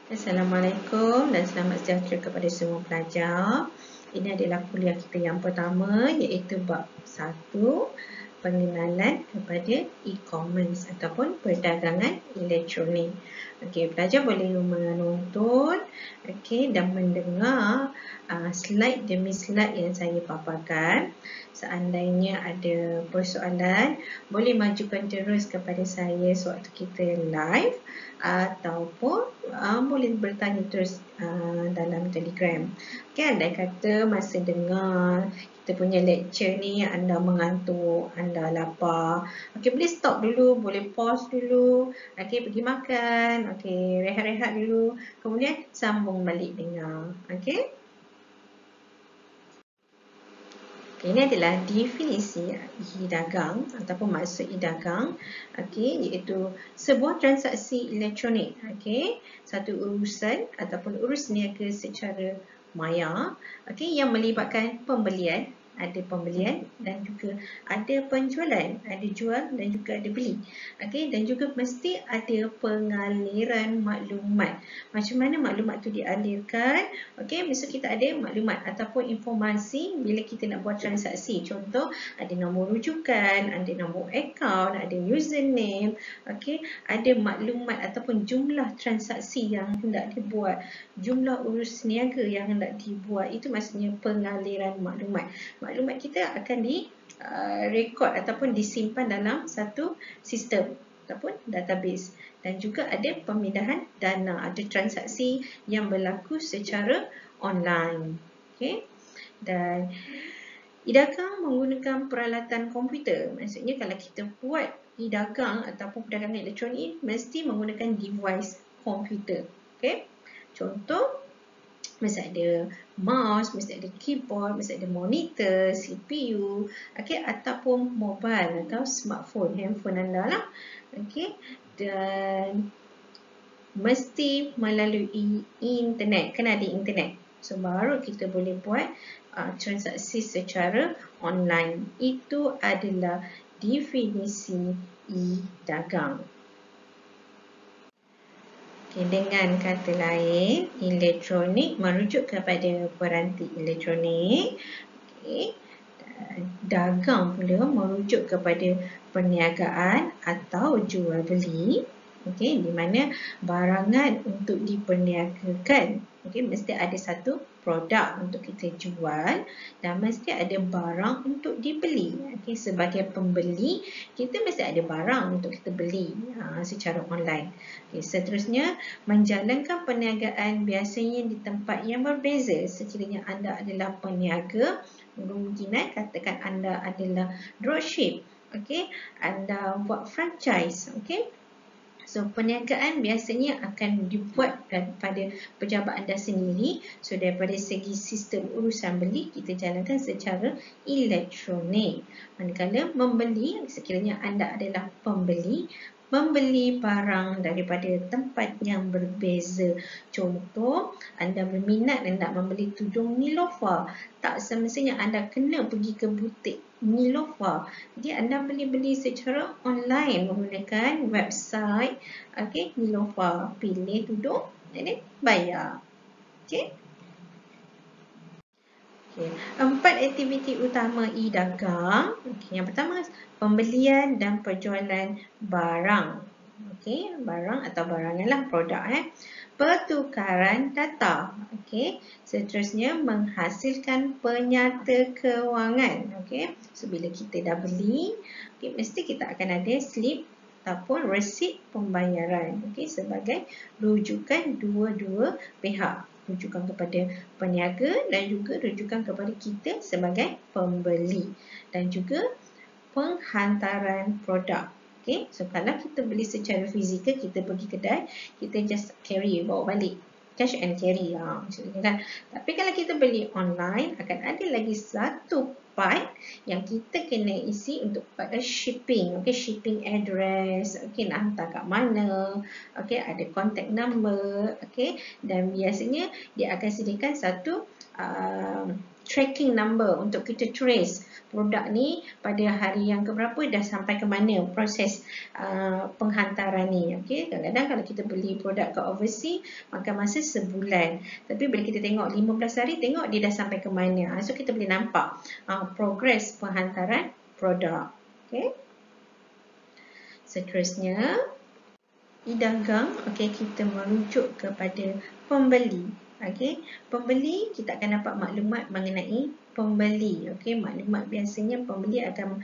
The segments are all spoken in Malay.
Assalamualaikum dan selamat sejahtera kepada semua pelajar. Ini adalah kuliah kita yang pertama, iaitu bab 1, pengenalan kepada e-commerce ataupun perdagangan elektronik. Okey, pelajar boleh menonton dan mendengar slide demi slide yang saya paparkan. Seandainya ada persoalan, boleh majukan terus kepada saya sewaktu kita live ataupun boleh bertanya terus dalam Telegram. Andai kata masa dengar kita punya lecture ni anda mengantuk, anda lapar, boleh stop dulu, boleh pause dulu, pergi makan, rehat-rehat dulu, kemudian sambung balik dengar. Ini adalah definisi e-dagang ataupun maksud e-dagang, iaitu sebuah transaksi elektronik, satu urusan ataupun urus niaga secara maya, yang melibatkan pembelian, ada pembelian dan juga ada penjualan, ada jual dan juga ada beli, dan juga mesti ada pengaliran maklumat. Macam mana maklumat tu dialirkan? Mesti kita ada maklumat ataupun informasi bila kita nak buat transaksi. Contoh, ada nombor rujukan, ada nombor akaun, ada username, ada maklumat ataupun jumlah transaksi yang hendak dibuat, jumlah urus niaga yang hendak dibuat. Itu maksudnya pengaliran maklumat. Maklumat kita akan rekod ataupun disimpan dalam satu sistem ataupun database, dan juga ada pemindahan dana, ada transaksi yang berlaku secara online. Dan e-dagang menggunakan peralatan komputer. Maksudnya kalau kita buat e-dagang ataupun perdagangan elektronik, mesti menggunakan device komputer. Contoh, mesti ada mouse, mesti ada keyboard, mesti ada monitor, CPU, ataupun mobile atau smartphone, handphone anda lah. Dan mesti melalui internet, kena ada internet. So, baru kita boleh buat transaksi secara online. Itu adalah definisi e-dagang. Dengan kata lain, elektronik merujuk kepada peranti elektronik. Dagang pula merujuk kepada perniagaan atau jual beli. Di mana barangan untuk diperniagakan, mesti ada satu produk untuk kita jual dan mesti ada barang untuk dibeli. Sebagai pembeli, kita mesti ada barang untuk kita beli secara online. Seterusnya, menjalankan perniagaan biasanya di tempat yang berbeza. Sekiranya anda adalah peniaga, kemungkinan katakan anda adalah dropship, anda buat franchise, So, perniagaan biasanya akan dibuat daripada pejabat anda sendiri. So, daripada segi sistem urusan beli, kita jalankan secara elektronik. Manakala membeli, sekiranya anda adalah pembeli, membeli barang daripada tempat yang berbeza. Contoh, anda berminat dan nak membeli tudung Niloufar. Tak semestinya anda kena pergi ke butik Niloufar. Jadi, anda beli secara online menggunakan website Niloufar. Pilih tudung dan bayar. 4 aktiviti utama e-dagang. Yang pertama, pembelian dan penjualan barang. Barang atau barangan lah, produk. Pertukaran data. Seterusnya, menghasilkan penyata kewangan. So, bila kita dah beli, mesti kita akan ada slip ataupun resit pembayaran sebagai rujukan dua-dua pihak. Rujukan kepada peniaga dan juga rujukan kepada kita sebagai pembeli. Dan juga penghantaran produk. So, kalau kita beli secara fizikal, kita pergi kedai, kita just carry, bawa balik. Cash and carry maksudnya kan. Tapi kalau kita beli online, akan ada lagi satu part yang kita kena isi untuk pada shipping. Shipping address, nak hantar kat mana, ada contact number, dan biasanya dia akan sediakan satu tracking number untuk kita trace produk ni pada hari yang keberapa dah sampai ke mana proses penghantaran ni. Okay? Kadang-kadang kalau kita beli produk ke overseas makan masa sebulan, tapi bila kita tengok 15 hari, tengok dia dah sampai ke mana. So kita boleh nampak progres penghantaran produk. Okay? Seterusnya, e-dagang, okay, kita merujuk kepada pembeli. Okay, pembeli kita akan dapat maklumat mengenai pembeli. Okay, maklumat biasanya pembeli akan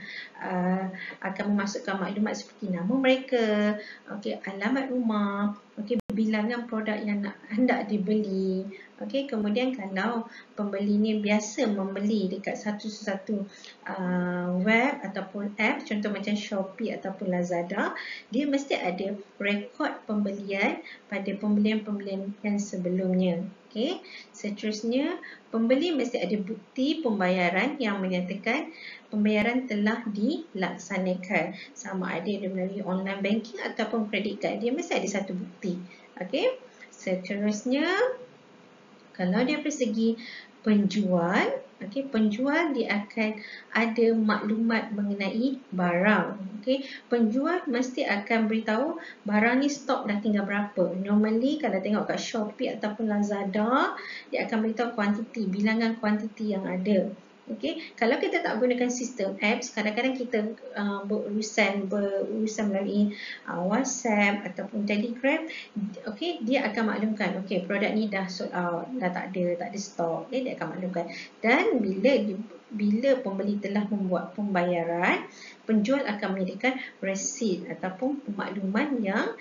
memasukkan maklumat seperti nama mereka, okay, alamat rumah, okay, bilangan produk yang hendak dibeli. Okay, kemudian kalau pembeli ni biasa membeli dekat satu-satu web ataupun app, contoh macam Shopee ataupun Lazada, dia mesti ada rekod pembelian pada pembelian-pembelian yang sebelumnya. Okay. Seterusnya, pembeli mesti ada bukti pembayaran yang menyatakan pembayaran telah dilaksanakan. Sama ada dia melalui online banking ataupun kredit card, dia mesti ada satu bukti. Okay. Seterusnya, kalau dari segi penjual, okay, penjual dia akan ada maklumat mengenai barang. Okay, penjual mesti akan beritahu barang ni stok dah tinggal berapa. Normally kalau tengok kat Shopee ataupun Lazada, dia akan beritahu kuantiti, bilangan kuantiti yang ada. Okay, kalau kita tak gunakan sistem apps, kadang-kadang kita berurusan melalui WhatsApp ataupun Telegram, okay, dia akan maklumkan, okay, produk ni dah sold out, dah tak ada stok, okay, dia akan maklumkan. Dan bila pembeli telah membuat pembayaran, penjual akan menyediakan resit ataupun makluman yang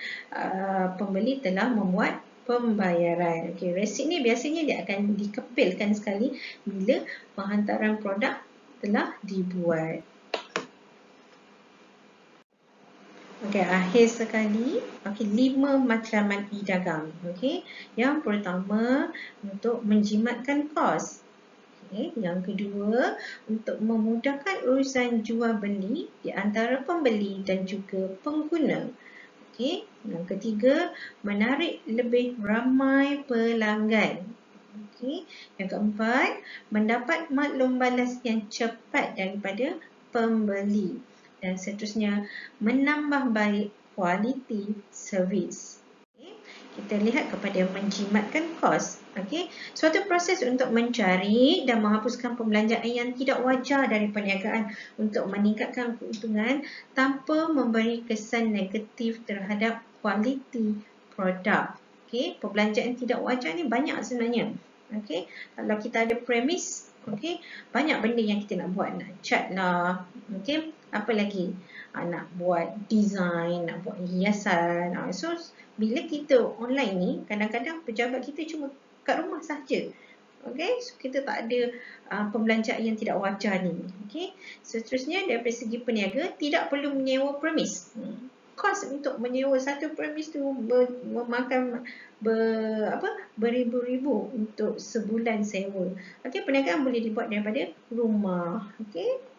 pembeli telah membuat pembayaran. Okay, resit ni biasanya dia akan dikepilkan sekali bila penghantaran produk telah dibuat. Okay, akhir sekali, okay, 5 matlamat e-dagang. Okay, yang pertama untuk menjimatkan kos. Okay, yang kedua untuk memudahkan urusan jual beli di antara pembeli dan juga pengguna. Okay. Yang ketiga, menarik lebih ramai pelanggan. Okay. Yang keempat, mendapat maklum balas yang cepat daripada pembeli. Dan seterusnya, menambah baik kualiti servis. Okay. Kita lihat kepada menjimatkan kos. Okay. Suatu proses untuk mencari dan menghapuskan pembelanjaan yang tidak wajar dari perniagaan untuk meningkatkan keuntungan tanpa memberi kesan negatif terhadap kualiti produk. Okay. Perbelanjaan tidak wajar ni banyak sebenarnya. Okay. Kalau kita ada premis, okay, banyak benda yang kita nak buat. Nak cat lah. Okay. Apa lagi? Nak buat design, nak buat hiasan. So, bila kita online ni, kadang-kadang pejabat kita cuma kat rumah saja. Okay, so kita tak ada pembelanjaan yang tidak wajar ni. Okay, seterusnya daripada segi peniaga, tidak perlu menyewa premis. Kos untuk menyewa satu premis tu memakan beribu-ribu untuk sebulan sewa. Okay, perniagaan boleh dibuat daripada rumah. Okay.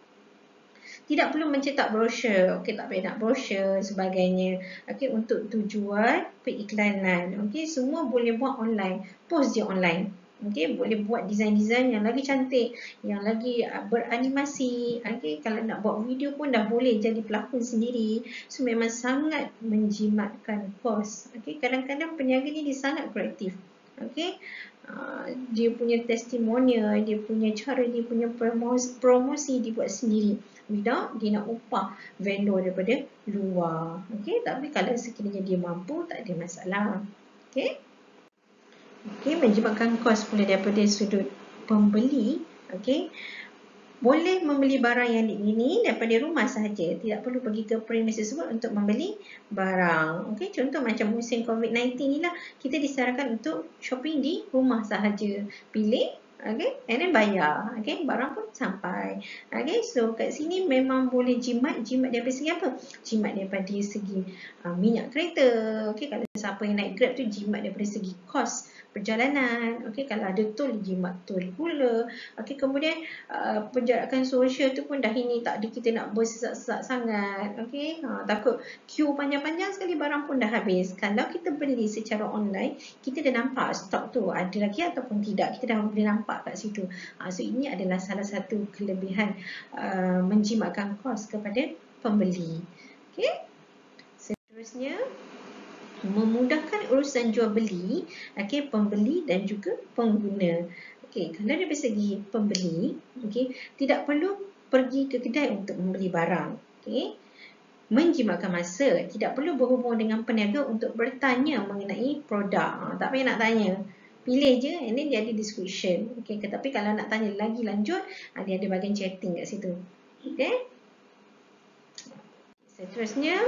Tidak perlu mencetak brosur, okey, tak payah nak brosur sebagainya. Okey, untuk tujuan periklanan, okey, semua boleh buat online, post je online. Okey, boleh buat desain-desain yang lagi cantik, yang lagi beranimasi. Okey, kalau nak buat video pun dah boleh jadi pelakon sendiri. So memang sangat menjimatkan kos. Okey, kadang-kadang peniaga ni dia sangat kreatif. Okey. Dia punya testimonial, dia punya cara, dia punya promosi dibuat sendiri without dia nak upah vendor daripada luar. Okay, tapi kalau sekiranya dia mampu, tak ada masalah. Okay, menjimatkan kos pula daripada sudut pembeli. Okay, boleh membeli barang yang diingini daripada rumah sahaja, tidak perlu pergi ke premis tersebut untuk membeli barang. Okey, contoh macam musim COVID-19 ni lah, kita disarankan untuk shopping di rumah sahaja. Pilih, okey, and then bayar. Okey, barang pun sampai. Okey, so kat sini memang boleh jimat daripada segi apa? Jimat daripada segi minyak kereta. Okey, kalau siapa yang naik Grab tu jimat daripada segi kos perjalanan. Okey, kalau ada tol, jimat tol pula. Okey, kemudian penjarakan sosial tu pun dah ini tak ada, kita nak bersesak-sesak sangat. Okey, takut queue panjang-panjang sekali, barang pun dah habis. Kalau kita beli secara online, kita dah nampak stok tu ada lagi ataupun tidak, kita dah boleh nampak kat situ. So ini adalah salah satu kelebihan menjimatkan kos kepada pembeli. Okey, seterusnya memudahkan urusan jual beli, okey, pembeli dan juga pengguna. Okey, kalau dari segi pembeli, okey, tidak perlu pergi ke kedai untuk membeli barang. Okey, menjimatkan masa, tidak perlu berhubung dengan peniaga untuk bertanya mengenai produk. Tak payah nak tanya, pilih je, and then dia ada description. Okey, tetapi kalau nak tanya lagi lanjut, dia ada bahagian chatting kat situ. Okey, seterusnya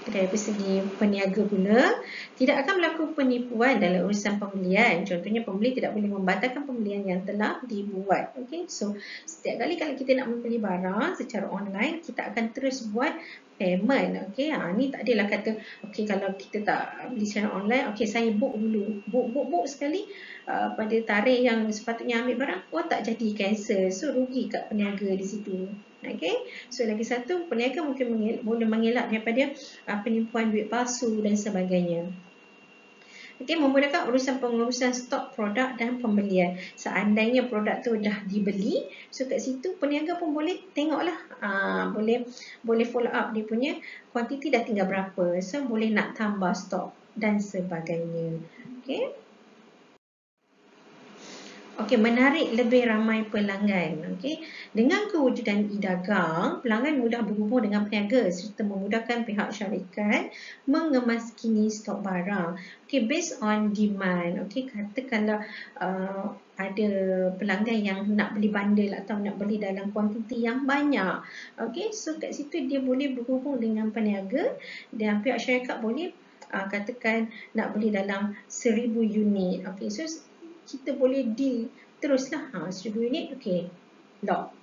dari segi peniaga pula, tidak akan berlaku penipuan dalam urusan pembelian. Contohnya, pembeli tidak boleh membatalkan pembelian yang telah dibuat. Okay? So, setiap kali kalau kita nak membeli barang secara online, kita akan terus buat payment. Okay? Ni tak adalah kata, okay, kalau kita tak beli secara online, okay, saya book dulu. Book sekali pada tarikh yang sepatutnya ambil barang, tak jadi, cancel. So, rugi kat peniaga di situ. Okay? So, lagi satu, peniaga mungkin boleh mengelak daripada penipuan duit palsu dan sebagainya. Okay, memudahkan urusan pengurusan stok produk dan pembelian. Seandainya produk tu dah dibeli, so kat situ peniaga pun boleh tengoklah, boleh follow up dia punya kuantiti dah tinggal berapa. So, boleh nak tambah stok dan sebagainya. Okay. Okey, menarik lebih ramai pelanggan. Okey, dengan kewujudan e-dagang, pelanggan mudah berhubung dengan peniaga serta memudahkan pihak syarikat mengemaskini stok barang. Okey, based on demand. Okey, kata kalau ada pelanggan yang nak beli bundle atau nak beli dalam kuantiti yang banyak. Okey, so kat situ dia boleh berhubung dengan peniaga dan pihak syarikat boleh katakan nak beli dalam 1000 unit. Okey, so kita boleh deal teruslah, 1000 unit, okey, lock.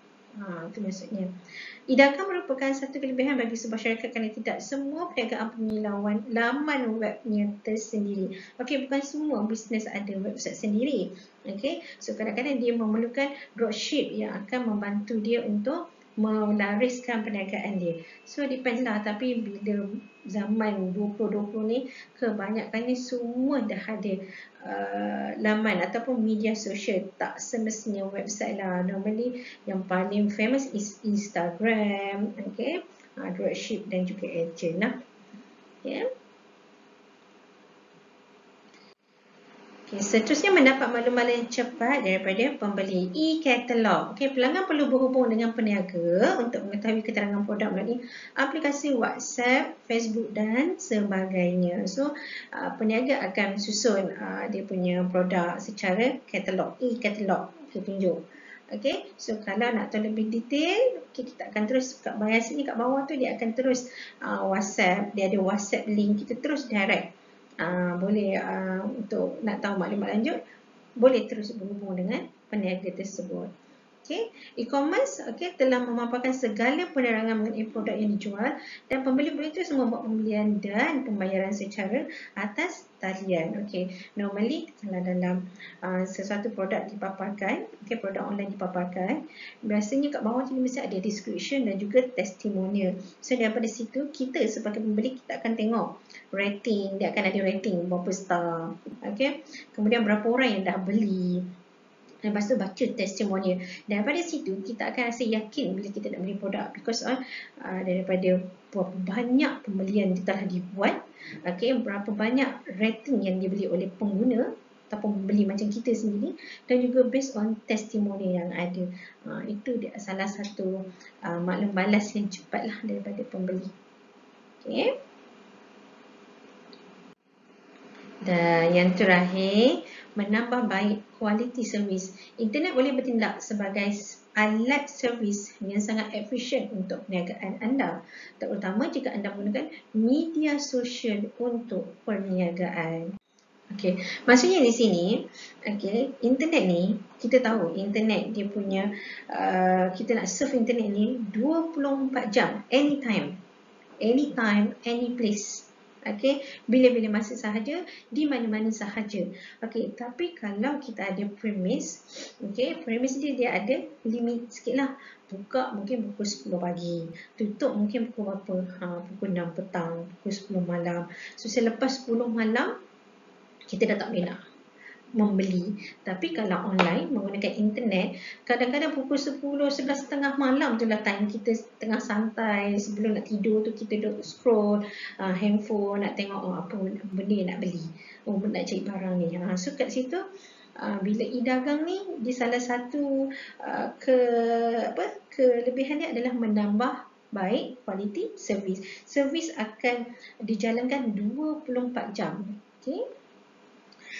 Itu maksudnya. E-dagang merupakan satu kelebihan bagi sebuah syarikat kerana tidak semua perniagaan punya laman webnya tersendiri. Okey, bukan semua bisnes ada website sendiri. Okey, so kadang-kadang dia memerlukan dropship yang akan membantu dia untuk melariskan perniagaan dia. So depends lah, tapi bila zaman 2020 ni, kebanyakannya semua dah ada laman ataupun media sosial, tak semestinya website lah. Normally yang paling famous is Instagram, okay, dropship dan juga agent lah. Okay. Okay, seterusnya mendapat maklumat yang cepat daripada pembeli. E-katalog. Okay, pelanggan perlu berhubung dengan peniaga untuk mengetahui keterangan produk melalui aplikasi WhatsApp, Facebook dan sebagainya. So, peniaga akan susun dia punya produk secara katalog, e-katalog, tunjuk. Okay, so kalau nak tahu lebih detail, okay, kita akan terus kat bayar sini, kat bawah tu dia akan terus WhatsApp, dia ada WhatsApp link, kita terus direct. Boleh untuk nak tahu maklumat lanjut, boleh terus berhubung dengan peniaga tersebut. Okay. E-commerce telah memaparkan segala penerangan mengenai produk yang dijual dan pembeli boleh terus membuat pembelian dan pembayaran secara atas talian. Okay. Normally kalau dalam sesuatu produk dipaparkan, produk online dipaparkan, biasanya kat bawah tu mesti ada description dan juga testimonial. So daripada situ kita sebagai pembeli, kita akan tengok rating, dia akan ada rating berapa star. Okay. Kemudian berapa orang yang dah beli. Lepas tu baca testimonial. Daripada situ kita akan rasa yakin bila kita nak beli produk, because daripada berapa banyak pembelian yang telah dibuat, berapa banyak rating yang dibeli oleh pengguna ataupun pembeli macam kita sendiri, dan juga based on testimonial yang ada. Itu salah satu maklum balas yang cepatlah daripada pembeli. Okay. Dan yang terakhir, menambah baik kualiti servis. Internet boleh bertindak sebagai alat servis yang sangat efisien untuk perniagaan anda, terutama jika anda menggunakan media sosial untuk perniagaan. Okey, maksudnya di sini, internet ni, kita tahu internet dia punya, kita nak surf internet ni 24 jam, anytime, any place. Okey, bila-bila masa sahaja, di mana-mana sahaja. Okey, tapi kalau kita ada premis, okey, premis dia ada limit sikitlah. Buka mungkin pukul 10 pagi, tutup mungkin pukul berapa? Pukul 6 petang, pukul 10 malam. So selepas 10 malam, kita dah tak boleh nak membeli. Tapi kalau online menggunakan internet, kadang-kadang pukul 10, 11.30 malam tu lah time kita tengah santai, sebelum nak tidur tu kita duduk scroll handphone, nak tengok apa benda yang nak beli, nak cari barang ni. So kat situ bila e-dagang ni, di salah satu kelebihan dia adalah menambah baik kualiti servis. Servis akan dijalankan 24 jam. Okay.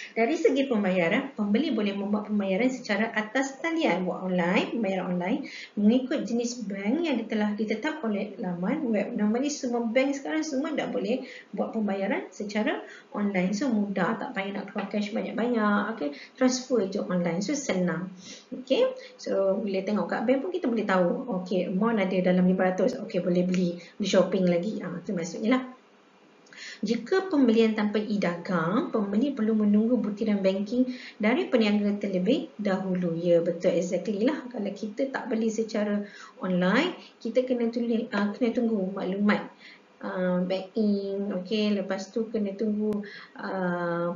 Dari segi pembayaran, pembeli boleh membuat pembayaran secara atas talian, buat online, pembayaran online, mengikut jenis bank yang telah ditetapkan oleh laman web. Normally semua bank sekarang semua dah boleh buat pembayaran secara online. So mudah, tak payah nak keluar cash banyak-banyak. Okay, transfer je online. So senang. Okay, so bila tengok kat bank pun kita boleh tahu, okay, amount ada dalam 500, okay, boleh beli shopping lagi. Itu maksudnya lah. Jika pembelian tanpa e-dagang, pembeli perlu menunggu butiran banking dari peniaga terlebih dahulu. Ya, betul, exactly lah. Kalau kita tak beli secara online, kita kena tunggu maklumat banking, okay. Lepas tu kena tunggu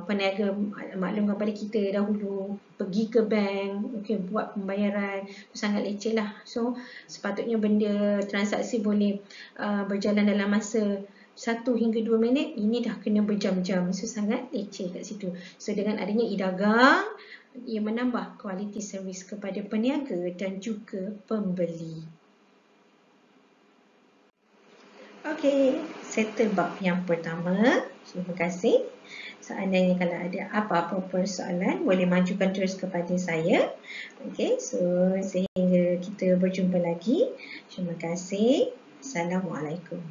peniaga maklum kepada kita dahulu, pergi ke bank, okay, buat pembayaran. Itu sangat leceh lah. So sepatutnya benda transaksi boleh berjalan dalam masa 1 hingga 2 minit, ini dah kena berjam-jam. So sangat leceh kat situ. So dengan adanya e-dagang, ia menambah kualiti servis kepada peniaga dan juga pembeli. Okey, settle bab yang pertama. Terima kasih. Seandainya kalau ada apa-apa persoalan, boleh majukan terus kepada saya. Okey, so sehingga kita berjumpa lagi. Terima kasih. Assalamualaikum.